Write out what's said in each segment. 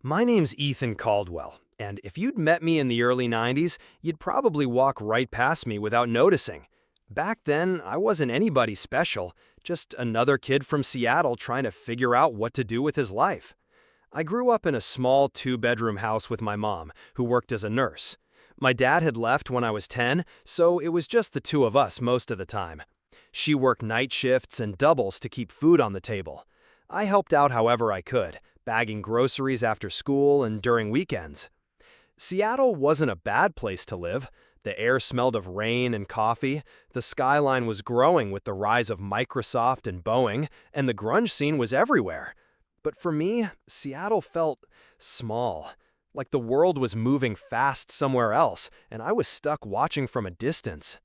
My name's Ethan Caldwell, and if you'd met me in the early 90s, you'd probably walk right past me without noticing. Back then, I wasn't anybody special, just another kid from Seattle trying to figure out what to do with his life. I grew up in a small two-bedroom house with my mom, who worked as a nurse. My dad had left when I was 10, so it was just the two of us most of the time. She worked night shifts and doubles to keep food on the table. I helped out however I could, bagging groceries after school and during weekends. Seattle wasn't a bad place to live. The air smelled of rain and coffee, the skyline was growing with the rise of Microsoft and Boeing, and the grunge scene was everywhere. But for me, Seattle felt small, like the world was moving fast somewhere else, and I was stuck watching from a distance.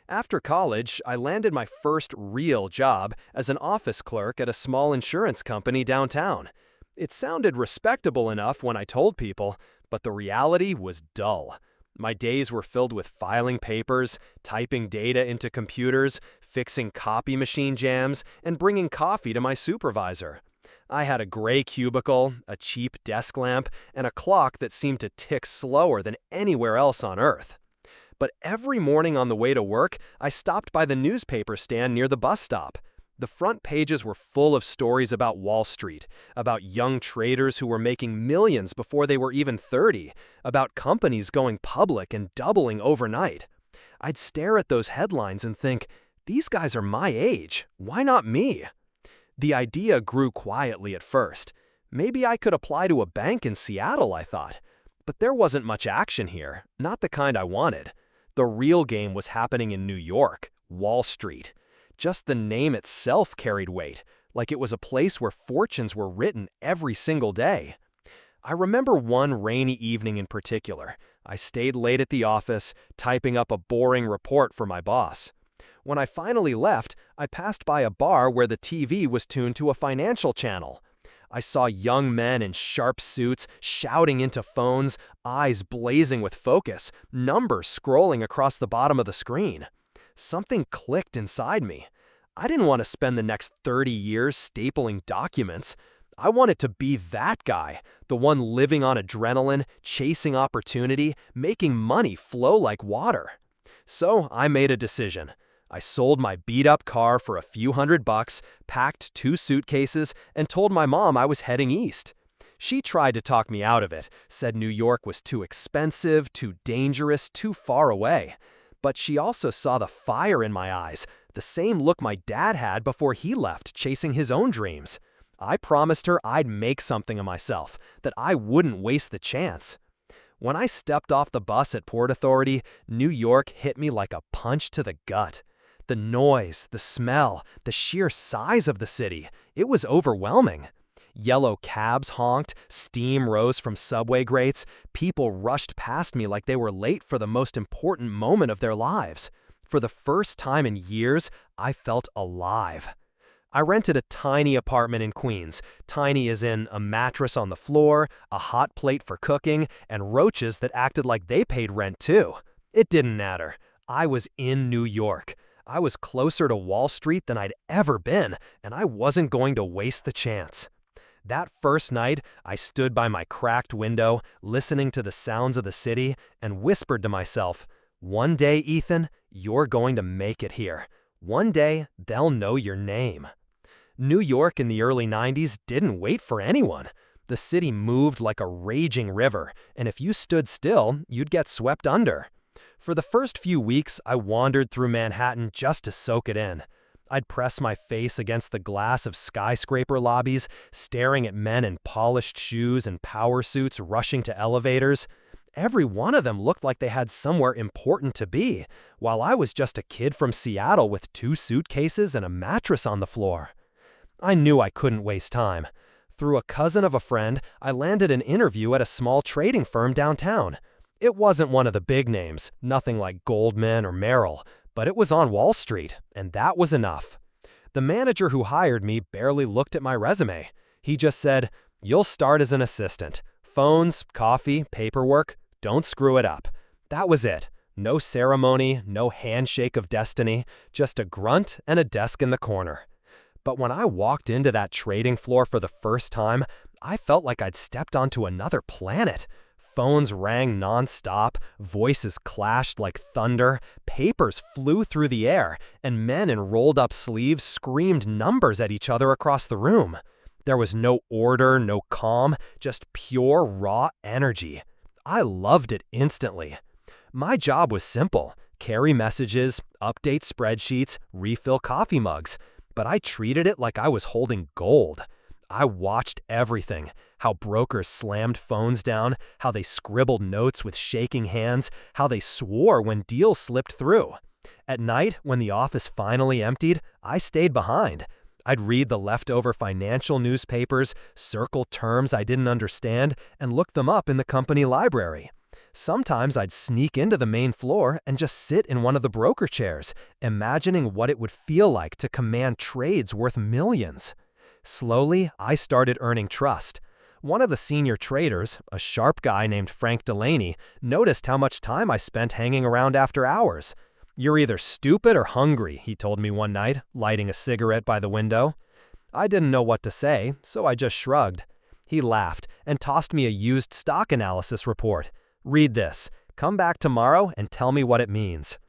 After college, I landed my first real job as an office clerk at a small insurance company downtown. It sounded respectable enough when I told people, but the reality was dull. My days were filled with filing papers, typing data into computers, fixing copy machine jams, and bringing coffee to my supervisor. I had a gray cubicle, a cheap desk lamp, and a clock that seemed to tick slower than anywhere else on Earth. But every morning on the way to work, I stopped by the newspaper stand near the bus stop. The front pages were full of stories about Wall Street, about young traders who were making millions before they were even 30, about companies going public and doubling overnight. I'd stare at those headlines and think, these guys are my age, why not me? The idea grew quietly at first. Maybe I could apply to a bank in Seattle, I thought. But there wasn't much action here, not the kind I wanted. The real game was happening in New York, Wall Street. Just the name itself carried weight, like it was a place where fortunes were written every single day. I remember one rainy evening in particular. I stayed late at the office, typing up a boring report for my boss. When I finally left, I passed by a bar where the TV was tuned to a financial channel. I saw young men in sharp suits shouting into phones, eyes blazing with focus, numbers scrolling across the bottom of the screen. Something clicked inside me. I didn't want to spend the next 30 years stapling documents. I wanted to be that guy, the one living on adrenaline, chasing opportunity, making money flow like water. So I made a decision. I sold my beat-up car for a few $100, packed 2 suitcases, and told my mom I was heading east. She tried to talk me out of it, said New York was too expensive, too dangerous, too far away. But she also saw the fire in my eyes, the same look my dad had before he left, chasing his own dreams. I promised her I'd make something of myself, that I wouldn't waste the chance. When I stepped off the bus at Port Authority, New York hit me like a punch to the gut. The noise, the smell, the sheer size of the city, it was overwhelming. Yellow cabs honked, steam rose from subway grates, people rushed past me like they were late for the most important moment of their lives. For the first time in years, I felt alive. I rented a tiny apartment in Queens, tiny as in a mattress on the floor, a hot plate for cooking, and roaches that acted like they paid rent too. It didn't matter. I was in New York. I was closer to Wall Street than I'd ever been, and I wasn't going to waste the chance. That first night, I stood by my cracked window, listening to the sounds of the city, and whispered to myself, one day, Ethan, you're going to make it here. One day, they'll know your name. New York in the early 90s didn't wait for anyone. The city moved like a raging river, and if you stood still, you'd get swept under. For the first few weeks, I wandered through Manhattan just to soak it in. I'd press my face against the glass of skyscraper lobbies, staring at men in polished shoes and power suits rushing to elevators. Every one of them looked like they had somewhere important to be, while I was just a kid from Seattle with 2 suitcases and a mattress on the floor. I knew I couldn't waste time. Through a cousin of a friend, I landed an interview at a small trading firm downtown. It wasn't one of the big names, nothing like Goldman or Merrill, but it was on Wall Street, and that was enough. The manager who hired me barely looked at my resume. He just said, "You'll start as an assistant. Phones, coffee, paperwork, don't screw it up." That was it. No ceremony, no handshake of destiny, just a grunt and a desk in the corner. But when I walked into that trading floor for the first time, I felt like I'd stepped onto another planet. Phones rang nonstop, voices clashed like thunder, papers flew through the air, and men in rolled-up sleeves screamed numbers at each other across the room. There was no order, no calm, just pure, raw energy. I loved it instantly. My job was simple: carry messages, update spreadsheets, refill coffee mugs. But I treated it like I was holding gold. I watched everything: how brokers slammed phones down, how they scribbled notes with shaking hands, how they swore when deals slipped through. At night, when the office finally emptied, I stayed behind. I'd read the leftover financial newspapers, circle terms I didn't understand, and look them up in the company library. Sometimes I'd sneak into the main floor and just sit in one of the broker chairs, imagining what it would feel like to command trades worth millions. Slowly, I started earning trust. One of the senior traders, a sharp guy named Frank Delaney, noticed how much time I spent hanging around after hours. "You're either stupid or hungry," he told me one night, lighting a cigarette by the window. I didn't know what to say, so I just shrugged. He laughed and tossed me a used stock analysis report. "Read this. Come back tomorrow and tell me what it means."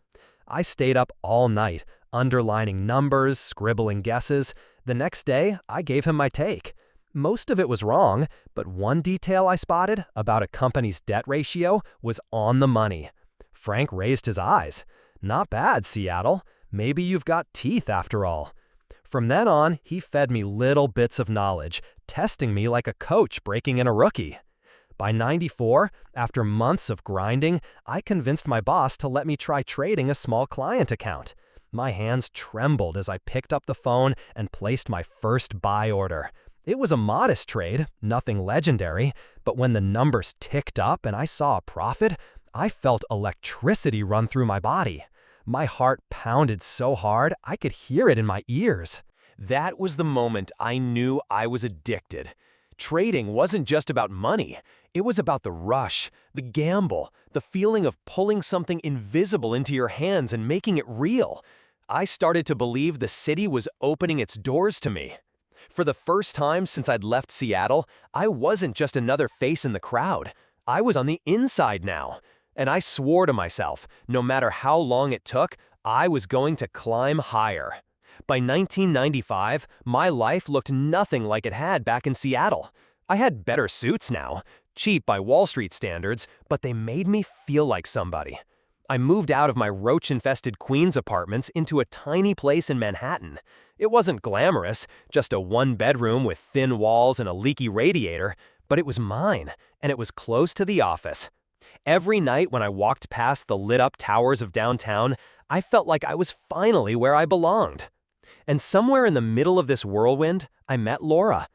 I stayed up all night, underlining numbers, scribbling guesses. The next day, I gave him my take. Most of it was wrong, but one detail I spotted about a company's debt ratio was on the money. Frank raised his eyes. "Not bad, Seattle. Maybe you've got teeth after all." From then on, he fed me little bits of knowledge, testing me like a coach breaking in a rookie. By '94, after months of grinding, I convinced my boss to let me try trading a small client account. My hands trembled as I picked up the phone and placed my first buy order. It was a modest trade, nothing legendary, but when the numbers ticked up and I saw a profit, I felt electricity run through my body. My heart pounded so hard I could hear it in my ears. That was the moment I knew I was addicted. Trading wasn't just about money. It was about the rush, the gamble, the feeling of pulling something invisible into your hands and making it real. I started to believe the city was opening its doors to me. For the first time since I'd left Seattle, I wasn't just another face in the crowd. I was on the inside now. And I swore to myself, no matter how long it took, I was going to climb higher. By 1995, my life looked nothing like it had back in Seattle. I had better suits now, cheap by Wall Street standards, but they made me feel like somebody. I moved out of my roach-infested Queens apartments into a tiny place in Manhattan. It wasn't glamorous, just a one-bedroom with thin walls and a leaky radiator, but it was mine, and it was close to the office. Every night when I walked past the lit-up towers of downtown, I felt like I was finally where I belonged. And somewhere in the middle of this whirlwind, I met Laura.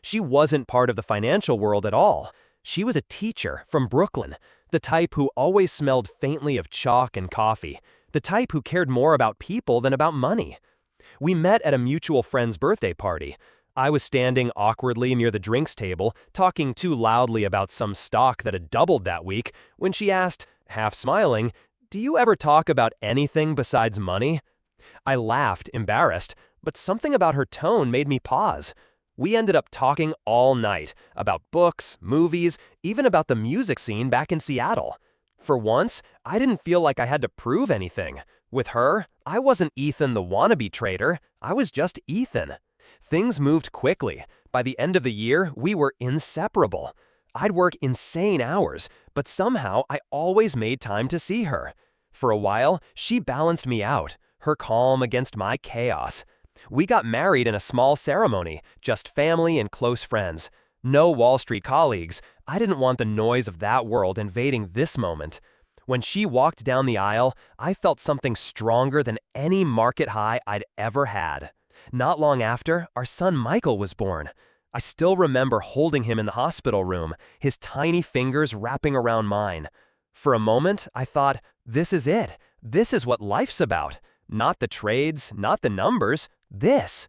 She wasn't part of the financial world at all. She was a teacher from Brooklyn, the type who always smelled faintly of chalk and coffee, the type who cared more about people than about money. We met at a mutual friend's birthday party. I was standing awkwardly near the drinks table, talking too loudly about some stock that had doubled that week, when she asked, half smiling, "Do you ever talk about anything besides money?" I laughed, embarrassed, but something about her tone made me pause. We ended up talking all night, about books, movies, even about the music scene back in Seattle. For once, I didn't feel like I had to prove anything. With her, I wasn't Ethan the wannabe trader, I was just Ethan. Things moved quickly. By the end of the year, we were inseparable. I'd work insane hours, but somehow I always made time to see her. For a while, she balanced me out, her calm against my chaos. We got married in a small ceremony, just family and close friends. No Wall Street colleagues. I didn't want the noise of that world invading this moment. When she walked down the aisle, I felt something stronger than any market high I'd ever had. Not long after, our son Michael was born. I still remember holding him in the hospital room, his tiny fingers wrapping around mine. For a moment, I thought, this is it. This is what life's about. Not the trades, not the numbers, this.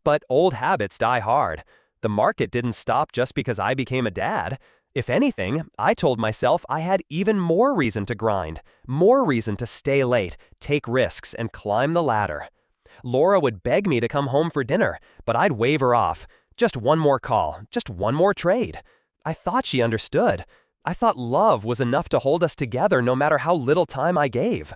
But old habits die hard. The market didn't stop just because I became a dad. If anything, I told myself I had even more reason to grind, more reason to stay late, take risks, and climb the ladder. Laura would beg me to come home for dinner, but I'd wave her off. Just one more call, just one more trade. I thought she understood. I thought love was enough to hold us together no matter how little time I gave.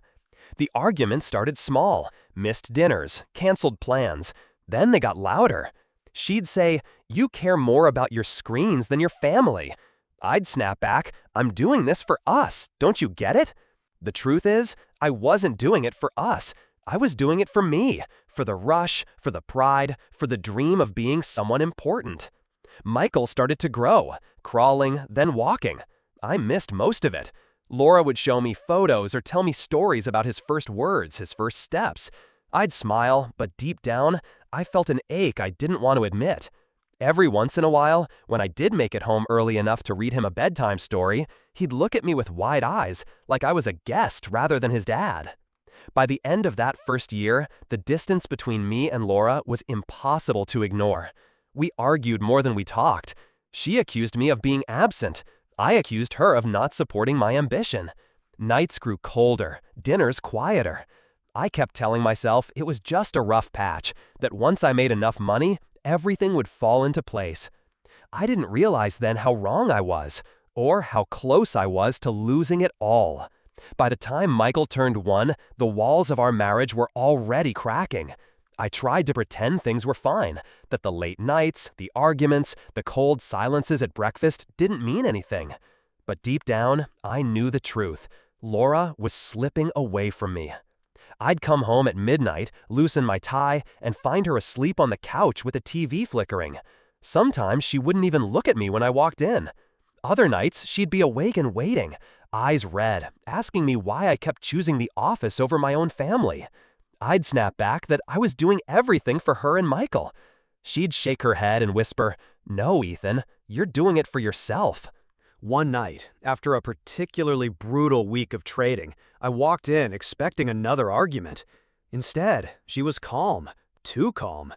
The arguments started small, missed dinners, canceled plans. Then they got louder. She'd say, "You care more about your screens than your family." I'd snap back, "I'm doing this for us, don't you get it?" The truth is, I wasn't doing it for us. I was doing it for me, for the rush, for the pride, for the dream of being someone important. Michael started to grow, crawling, then walking. I missed most of it. Laura would show me photos or tell me stories about his first words, his first steps. I'd smile, but deep down, I felt an ache I didn't want to admit. Every once in a while, when I did make it home early enough to read him a bedtime story, he'd look at me with wide eyes, like I was a guest rather than his dad. By the end of that first year, the distance between me and Laura was impossible to ignore. We argued more than we talked. She accused me of being absent. I accused her of not supporting my ambition. Nights grew colder, dinners quieter. I kept telling myself it was just a rough patch, that once I made enough money, everything would fall into place. I didn't realize then how wrong I was, or how close I was to losing it all. By the time Michael turned 1, the walls of our marriage were already cracking. I tried to pretend things were fine, that the late nights, the arguments, the cold silences at breakfast didn't mean anything. But deep down, I knew the truth. Laura was slipping away from me. I'd come home at midnight, loosen my tie, and find her asleep on the couch with the TV flickering. Sometimes she wouldn't even look at me when I walked in. Other nights, she'd be awake and waiting, eyes red, asking me why I kept choosing the office over my own family. I'd snap back that I was doing everything for her and Michael. She'd shake her head and whisper, "No, Ethan, you're doing it for yourself." One night, after a particularly brutal week of trading, I walked in expecting another argument. Instead, she was calm, too calm.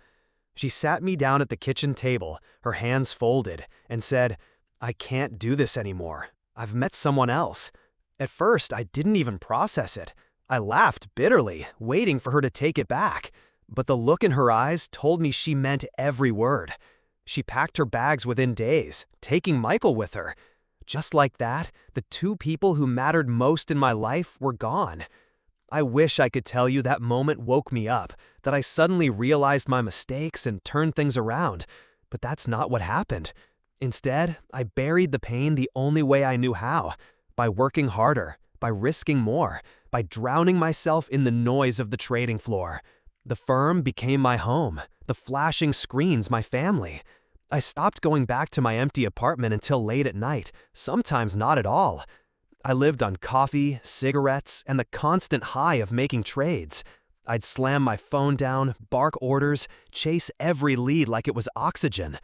She sat me down at the kitchen table, her hands folded, and said, "I can't do this anymore. I've met someone else." At first, I didn't even process it. I laughed bitterly, waiting for her to take it back. But the look in her eyes told me she meant every word. She packed her bags within days, taking Michael with her. Just like that, the two people who mattered most in my life were gone. I wish I could tell you that moment woke me up, that I suddenly realized my mistakes and turned things around. But that's not what happened. Instead, I buried the pain the only way I knew how, by working harder, by risking more, by drowning myself in the noise of the trading floor. The firm became my home, the flashing screens my family. I stopped going back to my empty apartment until late at night, sometimes not at all. I lived on coffee, cigarettes, and the constant high of making trades. I'd slam my phone down, bark orders, chase every lead like it was oxygen.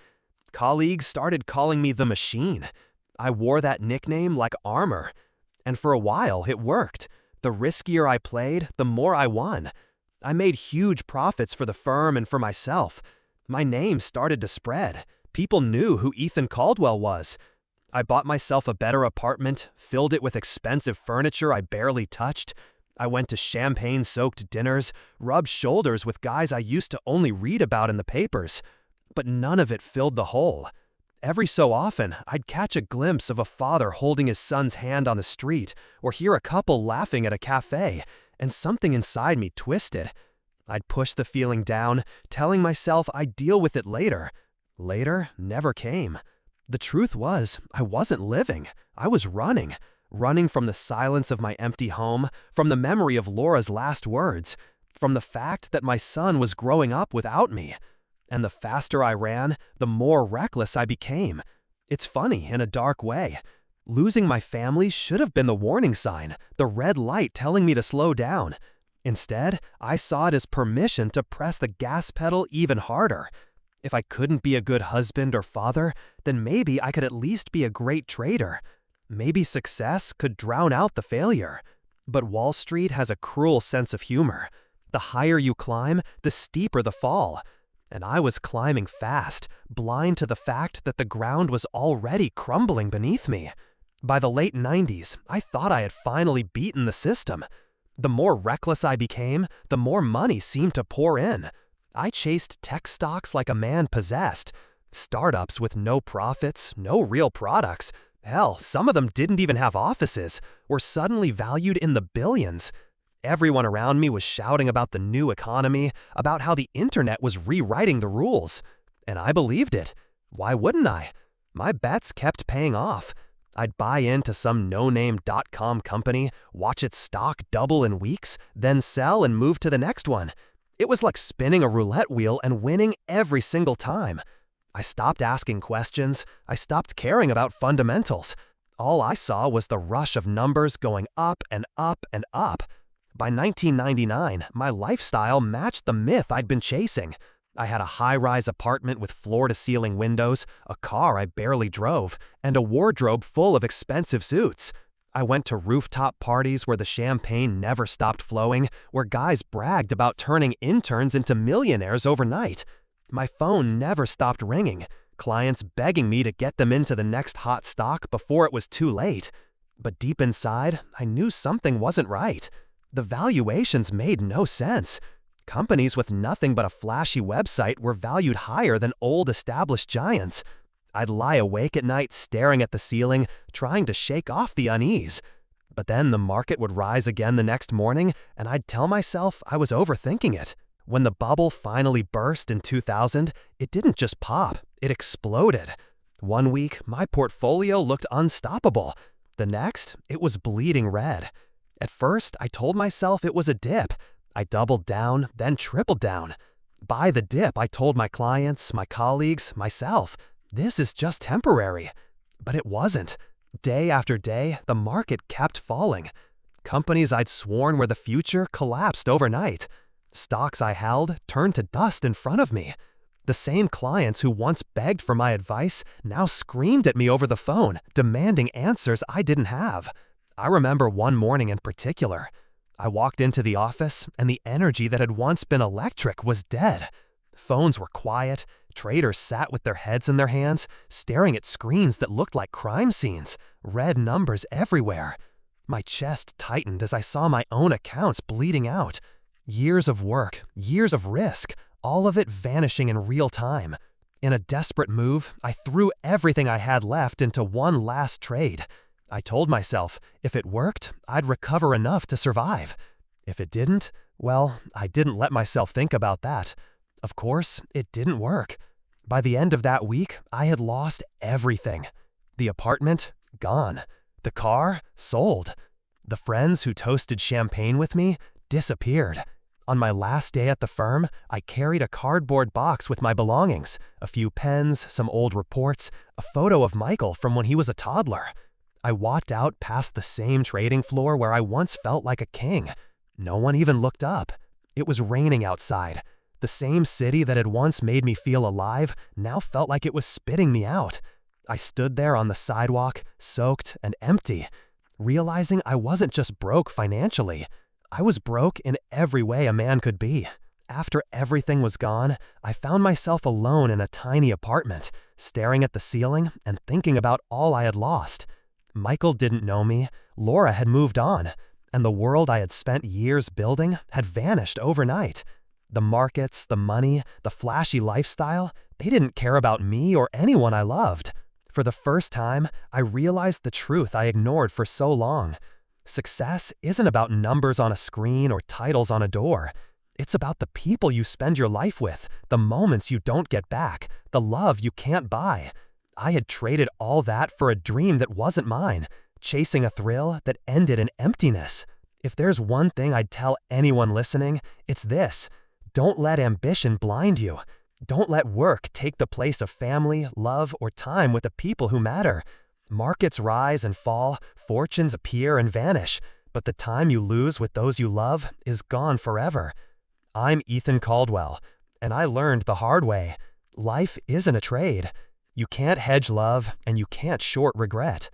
Colleagues started calling me the machine. I wore that nickname like armor. And for a while, it worked. The riskier I played, the more I won. I made huge profits for the firm and for myself. My name started to spread. People knew who Ethan Caldwell was. I bought myself a better apartment, filled it with expensive furniture I barely touched. I went to champagne-soaked dinners, rubbed shoulders with guys I used to only read about in the papers. But none of it filled the hole. Every so often, I'd catch a glimpse of a father holding his son's hand on the street, or hear a couple laughing at a cafe, and something inside me twisted. I'd push the feeling down, telling myself I'd deal with it later. Later never came. The truth was, I wasn't living. I was running from the silence of my empty home, from the memory of Laura's last words, from the fact that my son was growing up without me. And the faster I ran, the more reckless I became. It's funny in a dark way. Losing my family should have been the warning sign, the red light telling me to slow down. Instead, I saw it as permission to press the gas pedal even harder. If I couldn't be a good husband or father, then maybe I could at least be a great trader. Maybe success could drown out the failure. But Wall Street has a cruel sense of humor. The higher you climb, the steeper the fall. And I was climbing fast, blind to the fact that the ground was already crumbling beneath me. By the late 90s, I thought I had finally beaten the system. The more reckless I became, the more money seemed to pour in. I chased tech stocks like a man possessed. Startups with no profits, no real products. Hell, some of them didn't even have offices, were suddenly valued in the billions. Everyone around me was shouting about the new economy, about how the internet was rewriting the rules. And I believed it. Why wouldn't I? My bets kept paying off. I'd buy into some no-name .com company, watch its stock double in weeks, then sell and move to the next one. It was like spinning a roulette wheel and winning every single time. I stopped asking questions. I stopped caring about fundamentals. All I saw was the rush of numbers going up and up and up. By 1999, my lifestyle matched the myth I'd been chasing. I had a high-rise apartment with floor-to-ceiling windows, a car I barely drove, and a wardrobe full of expensive suits. I went to rooftop parties where the champagne never stopped flowing, where guys bragged about turning interns into millionaires overnight. My phone never stopped ringing, clients begging me to get them into the next hot stock before it was too late. But deep inside, I knew something wasn't right. The valuations made no sense. Companies with nothing but a flashy website were valued higher than old established giants. I'd lie awake at night staring at the ceiling, trying to shake off the unease. But then the market would rise again the next morning, and I'd tell myself I was overthinking it. When the bubble finally burst in 2000, it didn't just pop, it exploded. One week, my portfolio looked unstoppable. The next, it was bleeding red. At first, I told myself it was a dip. I doubled down, then tripled down. By the dip, I told my clients, my colleagues, myself, this is just temporary. But it wasn't. Day after day, the market kept falling. Companies I'd sworn were the future collapsed overnight. Stocks I held turned to dust in front of me. The same clients who once begged for my advice now screamed at me over the phone, demanding answers I didn't have. I remember one morning in particular. I walked into the office, and the energy that had once been electric was dead. Phones were quiet, traders sat with their heads in their hands, staring at screens that looked like crime scenes, red numbers everywhere. My chest tightened as I saw my own accounts bleeding out. Years of work, years of risk, all of it vanishing in real time. In a desperate move, I threw everything I had left into one last trade. I told myself, if it worked, I'd recover enough to survive. If it didn't, well, I didn't let myself think about that. Of course, it didn't work. By the end of that week, I had lost everything. The apartment, gone. The car, sold. The friends who toasted champagne with me, disappeared. On my last day at the firm, I carried a cardboard box with my belongings, a few pens, some old reports, a photo of Michael from when he was a toddler. I walked out past the same trading floor where I once felt like a king. No one even looked up. It was raining outside. The same city that had once made me feel alive now felt like it was spitting me out. I stood there on the sidewalk, soaked and empty, realizing I wasn't just broke financially. I was broke in every way a man could be. After everything was gone, I found myself alone in a tiny apartment, staring at the ceiling and thinking about all I had lost. Michael didn't know me, Laura had moved on, and the world I had spent years building had vanished overnight. The markets, the money, the flashy lifestyle, they didn't care about me or anyone I loved. For the first time, I realized the truth I ignored for so long. Success isn't about numbers on a screen or titles on a door. It's about the people you spend your life with, the moments you don't get back, the love you can't buy. I had traded all that for a dream that wasn't mine, chasing a thrill that ended in emptiness. If there's one thing I'd tell anyone listening, it's this. Don't let ambition blind you. Don't let work take the place of family, love, or time with the people who matter. Markets rise and fall, fortunes appear and vanish, but the time you lose with those you love is gone forever. I'm Ethan Caldwell, and I learned the hard way. Life isn't a trade. You can't hedge love, and you can't short regret.